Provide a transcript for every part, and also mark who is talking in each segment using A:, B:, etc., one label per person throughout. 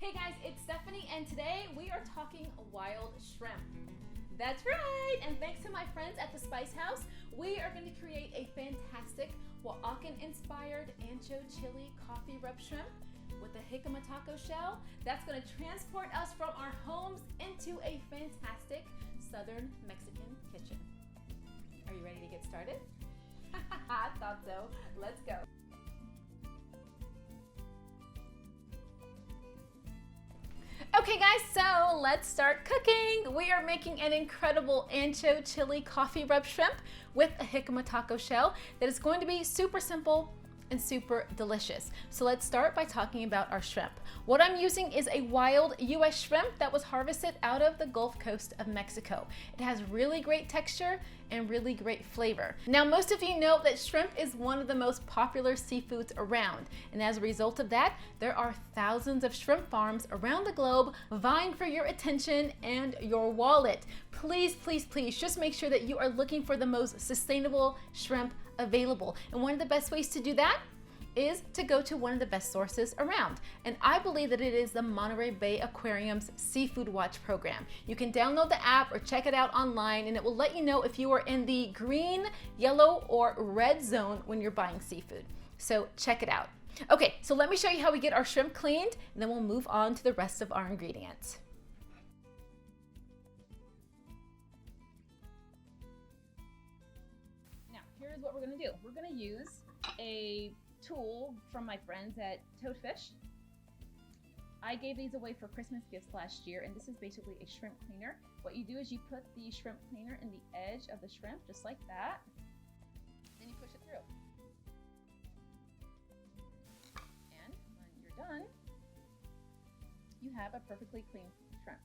A: Hey guys, it's Stephanie and today we are talking wild shrimp. That's right, and thanks to my friends at the Spice House, we are going to create a fantastic Oaxacan inspired ancho chili coffee rub shrimp with a Jicama shell that's going to transport us from our homes into a fantastic southern Mexican kitchen. Are you ready to get started? I thought so. Let's go. Okay guys, so let's start cooking. We are making an incredible ancho chili coffee rub shrimp with a Jicama shell that is going to be super simple and super delicious. So let's start by talking about our shrimp. What I'm using is a wild US shrimp that was harvested out of the Gulf Coast of Mexico. It has really great texture and really great flavor. Now, most of you know that shrimp is one of the most popular seafoods around, and as a result of that, there are thousands of shrimp farms around the globe vying for your attention and your wallet. Please, please, please, just make sure that you are looking for the most sustainable shrimp available. And one of the best ways to do that is to go to one of the best sources around. And I believe that it is the Monterey Bay Aquarium's Seafood Watch program. You can download the app or check it out online, and it will let you know if you are in the green, yellow, or red zone when you're buying seafood. So check it out. Okay, so let me show you how we get our shrimp cleaned, and then we'll move on to the rest of our ingredients. Now, here's what we're gonna do. We're gonna use a tool from my friends at Toadfish. I gave these away for Christmas gifts last year, and this is basically a shrimp cleaner. What you do is you put the shrimp cleaner in the edge of the shrimp, just like that. Then you push it through. And when you're done, you have a perfectly clean shrimp.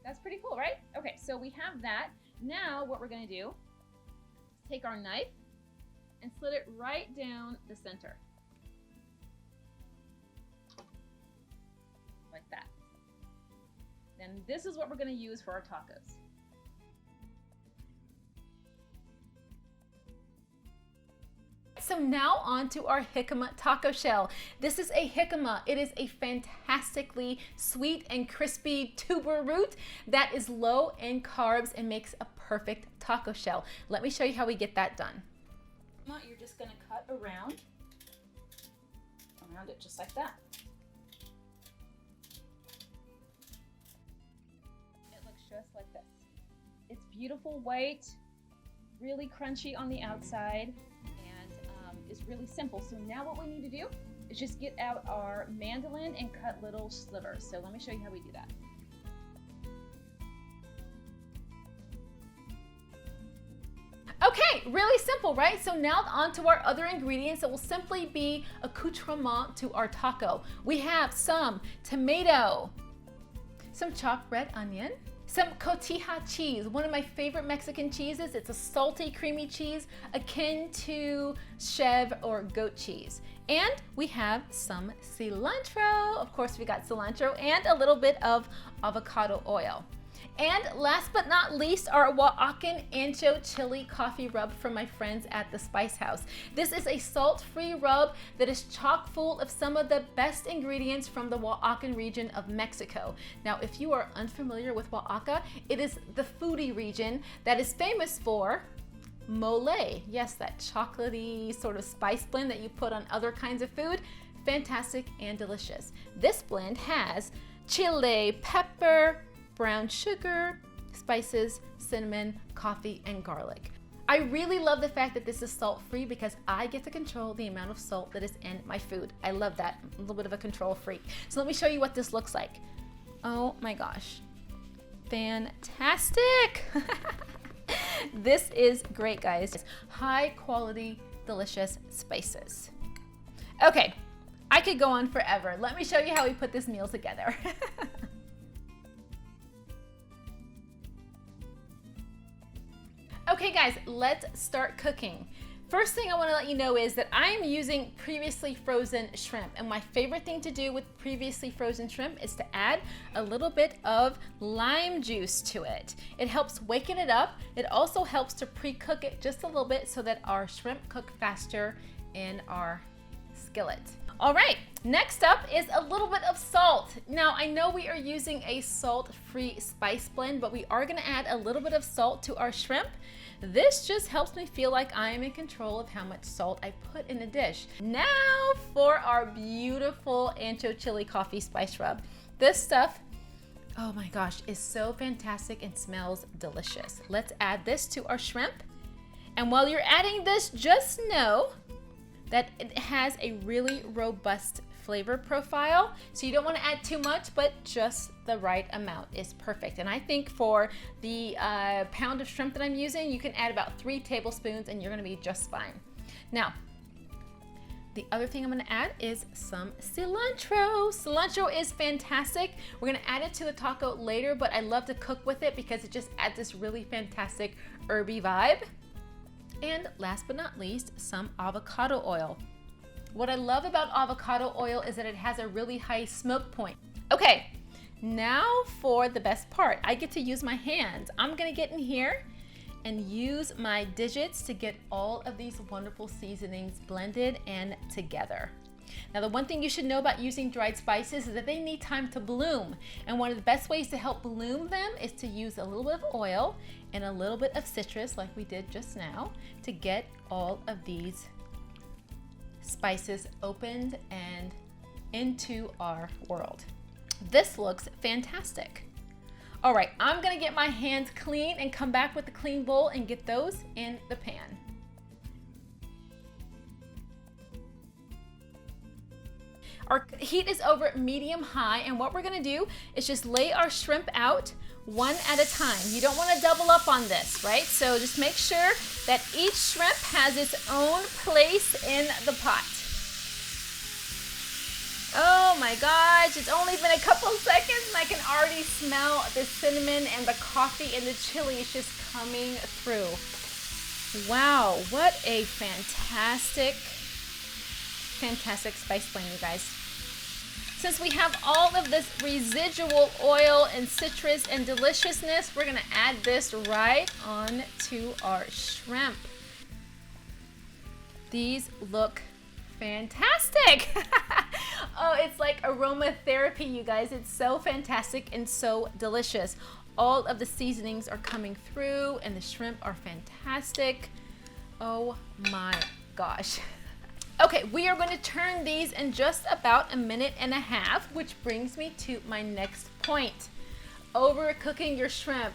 A: That's pretty cool, right? Okay, so we have that. Now what we're gonna do is take our knife and slit it right down the center. Like that. Then this is what we're gonna use for our tacos. So now on to our Jicama taco shell. This is a jicama. It is a fantastically sweet and crispy tuber root that is low in carbs and makes a perfect taco shell. Let me show you how we get that done. You're just going to cut around it just like that. It looks just like this. It's beautiful white, really crunchy on the outside, and is really simple. So now what we need to do is just get out our mandolin and cut little slivers. So let me show you how we do that. Okay, really simple, right? So now on to our other ingredients that will simply be accoutrement to our taco. We have some tomato, some chopped red onion, some cotija cheese, one of my favorite Mexican cheeses. It's a salty, creamy cheese akin to chev or goat cheese. And we have some cilantro. Of course, we got cilantro and a little bit of avocado oil. And last but not least, our Oaxacan Ancho chili coffee rub from my friends at the Spice House. This is a salt-free rub that is chock full of some of the best ingredients from the Oaxacan region of Mexico. Now, if you are unfamiliar with Oaxaca, it is the foodie region that is famous for mole. Yes, that chocolatey sort of spice blend that you put on other kinds of food. Fantastic and delicious. This blend has chile, pepper, brown sugar, spices, cinnamon, coffee, and garlic. I really love the fact that this is salt-free because I get to control the amount of salt that is in my food. I love that. I'm a little bit of a control freak. So let me show you what this looks like. Oh my gosh. Fantastic. This is great, guys. High quality, delicious spices. Okay, I could go on forever. Let me show you how we put this meal together. Okay guys, let's start cooking. First thing I want to let you know is that I'm using previously frozen shrimp, and my favorite thing to do with previously frozen shrimp is to add a little bit of lime juice to it. It helps waken it up. It also helps to pre-cook it just a little bit so that our shrimp cook faster in our skillet. All right, next up is a little bit of salt. Now, I know we are using a salt-free spice blend, but we are gonna add a little bit of salt to our shrimp. This just helps me feel like I am in control of how much salt I put in a dish. Now for our beautiful ancho chili coffee spice rub. This stuff, oh my gosh, is so fantastic and smells delicious. Let's add this to our shrimp. And while you're adding this, just know that it has a really robust flavor profile. So you don't want to add too much, but just the right amount is perfect. And I think for the pound of shrimp that I'm using, you can add about 3 tablespoons and you're gonna be just fine. Now, the other thing I'm gonna add is some cilantro. Cilantro is fantastic. We're gonna add it to the taco later, but I love to cook with it because it just adds this really fantastic herby vibe. And last but not least, some avocado oil. What I love about avocado oil is that it has a really high smoke point. Okay, now for the best part. I get to use my hands. I'm gonna get in here and use my digits to get all of these wonderful seasonings blended and together. Now, the one thing you should know about using dried spices is that they need time to bloom. And one of the best ways to help bloom them is to use a little bit of oil and a little bit of citrus, like we did just now, to get all of these spices opened and into our world. This looks fantastic. All right, I'm gonna get my hands clean and come back with a clean bowl and get those in the pan. Our heat is over medium-high, and what we're gonna do is just lay our shrimp out one at a time. You don't wanna double up on this, right? So just make sure that each shrimp has its own place in the pot. Oh my gosh, it's only been a couple seconds and I can already smell the cinnamon and the coffee and the chili is just coming through. Wow, what a fantastic spice blend, you guys. Since we have all of this residual oil and citrus and deliciousness, we're gonna add this right on to our shrimp. These look fantastic. Oh, it's like aromatherapy, you guys. It's so fantastic and so delicious. All of the seasonings are coming through and the shrimp are fantastic. Oh my gosh. Okay, we are going to turn these in just about a minute and a half, which brings me to my next point. Overcooking your shrimp.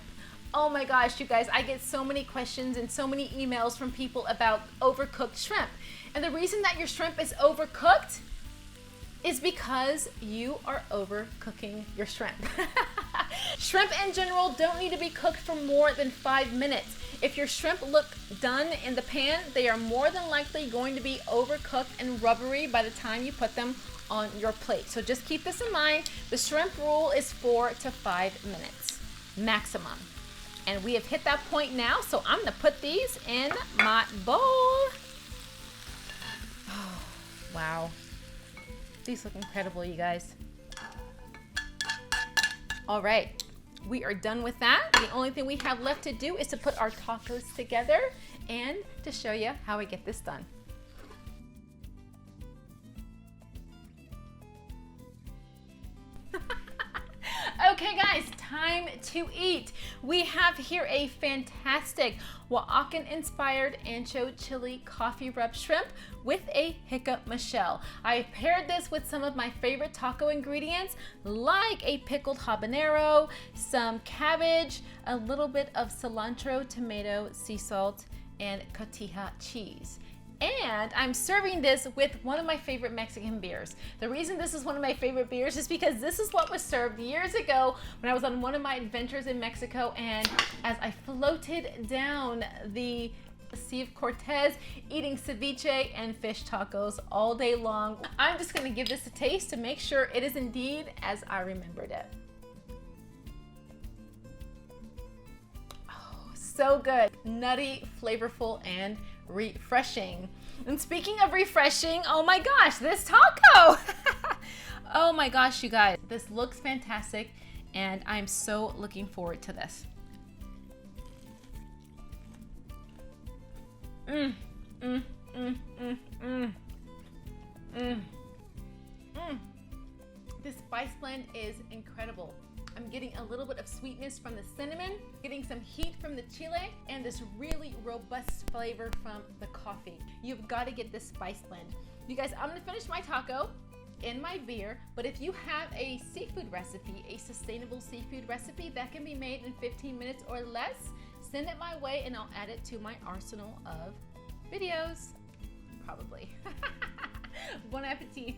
A: Oh my gosh, you guys, I get so many questions and so many emails from people about overcooked shrimp. And the reason that your shrimp is overcooked is because you are overcooking your shrimp. Shrimp in general don't need to be cooked for more than 5 minutes. If your shrimp look done in the pan, they are more than likely going to be overcooked and rubbery by the time you put them on your plate. So just keep this in mind. The shrimp rule is 4 to 5 minutes maximum. And we have hit that point now, so I'm gonna put these in my bowl. Oh, wow. These look incredible, you guys. All right, we are done with that. The only thing we have left to do is to put our tacos together and to show you how we get this done. Okay guys, time to eat. We have here a fantastic Oaxacan inspired ancho chili coffee rub shrimp with a Jicama shell. I paired this with some of my favorite taco ingredients like a pickled habanero, some cabbage, a little bit of cilantro, tomato, sea salt, and cotija cheese. And I'm serving this with one of my favorite Mexican beers. The reason this is one of my favorite beers is because this is what was served years ago when I was on one of my adventures in Mexico, and as I floated down the Sea of Cortez eating ceviche and fish tacos all day long. I'm just gonna give this a taste to make sure it is indeed as I remembered it. Oh, so good. Nutty, flavorful, and refreshing. And speaking of refreshing, oh my gosh, this taco! Oh my gosh, you guys, this looks fantastic and I'm so looking forward to this. This spice blend is incredible. I'm getting a little bit of sweetness from the cinnamon, getting some heat from the chile, and this really robust flavor from the coffee. You've got to get this spice blend. You guys, I'm gonna finish my taco in my beer, but if you have a seafood recipe, a sustainable seafood recipe that can be made in 15 minutes or less, send it my way and I'll add it to my arsenal of videos. Probably. Bon appetit.